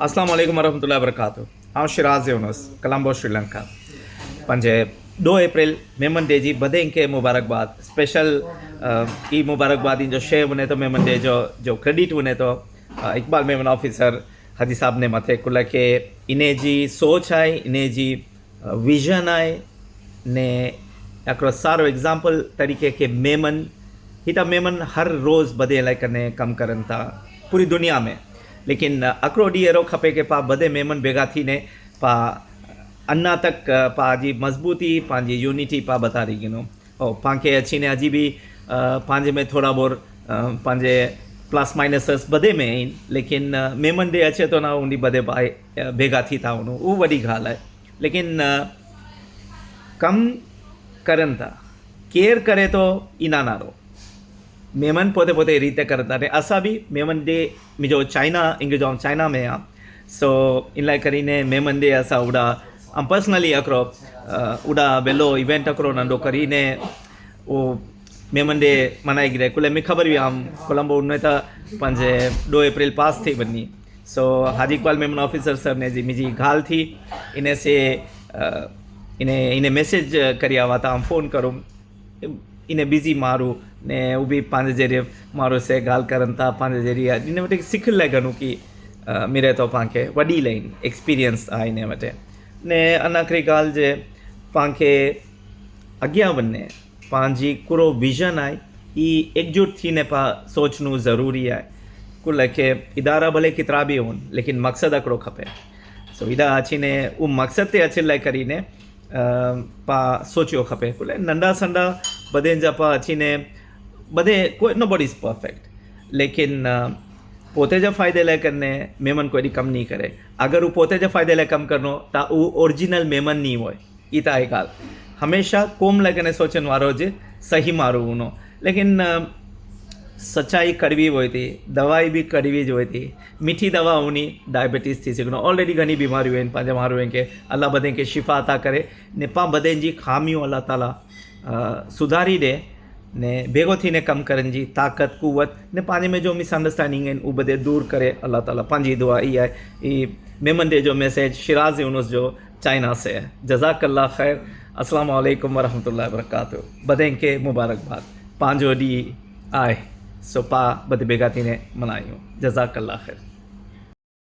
अस्सलाम वालेकुम वरहमतुल्लाहि वबरकातुहू। हांव शिराज यूनुस, कोलंबो श्रीलंका। पंजे 2 एप्रैल मेमन डे जी बधें खे मुबारकबाद। स्पेशल ई मुबारकबाद जो शे वने तो मेमन डे जो क्रेडिट वने तो इकबाल मेमन ऑफिसर हाजी साहब ने मथे कुल के इन्हें जी सोच है, इन्हें जी विजन है ने हिकिड़ो सारो एग्ज़ाम्पल तरीक़े के मेमन हिता मेमन हर रोज़ बधे लाइ कने कम करन था पूरी दुनिया में। लेकिन अकड़ो डी एरो खपे के पा बधे मेमन बेगा थी ने पा अन्ना तक पा जी मजबूती पांजी यूनिटी पा बता रही गिनो और पांखे अच्छी ने अजी भी पांजे में थोड़ा बोर पांजे प्लस माइनस बधे में आहिनि। लेकिन मेमन डे अचे तो ना उन बधे पाए बेगा थी था उन वो वही गाल है। लेकिन कम करन था केयर करे तो इना नारो मेमन पोते पोते रीते करता ने असा भी मेमन डे मुझो चाइना इंग्लिश चाइना में आ सो इन लाइ करीने मेमन डे असा उड़ा आम पर्सनली अकरो उड़ा बेलो इवेंट अकरो नंढो करीने वो मेमन डे मनाई गिरे कुल में खबर भी आम कोलंबो उनमें था पंजे 2 एप्रैल पास थी बनी। सो हाजी इकबाल मेमन ऑफिसर सर ने जी मुझी गाल थी इन्हें से इन्हें मैसेज करिया हुआ था हम फ़ोन करूँ इन्हें बिजी मारू ने वो भी पांच जरिए मारो से गाल करन था पांच जरिए इन्हें वटे सिख ले गनु की मेरे तो पांखे वडी लाइन एक्सपीरियंस आ इन्हें वटे ने अनाखरी गाल जे पांखे अगिया वने पांजी कुरो विजन है ई एकजुट थी ने पा सोचनु ज़रूरी है कुल के इदारा भले कितरा भी होन लेकिन मकसद अकड़ो खपे। सो इदा अची ने वो मकसद ते अचे लाइ करीने पा सोचियो खपे कुल नंढा संडा बधे जा पा अची ने बधे कोई नो बॉडी इज़ परफेक्ट लेकिन पोते जा फ़ायदे लाइ करने मेमन कोई कम नहीं करे। अगर वो पोते जा फ़ायदे लाइ कम करनो ता वो ओरिजिनल मेमन नहीं होए ई ता एक गाल हमेशा कोम लाइ कने सोचन वारो जे सही मारो उनो। लेकिन सच्चाई कड़वी हुई थी दवाई भी कड़वी जो हुई थी मीठी दवा होनी डायबिटीज़ थी सघनो ऑलरेडी घनी बीमारियों आहिनि पंहिंजे माण्हुनि खे अल्लाह बधे के शिफ़ा अता करे ने पा बधे जी खामियों अल्लाह ताला सुधारी दे ने भेगो थी ने कम करन जी ताकत कुवत ने पाने में जो मिसअंडरस्टैंडिंग है वो बधे दूर करे अल्लाह ताला पंजी दुआ ई है। ई मेमन डे जो मैसेज शिराज यूनुस जो चाइना से है। जज़ाकल्लाह खैर। अस्सलाम वालेकुम वरहमतुल्लाहि वबरकातुहू। बधे के मुबारकबाद पांजो डी आए सो पा बधे बेगा थी ने मनायूं। जज़ाकल्लाह खैर।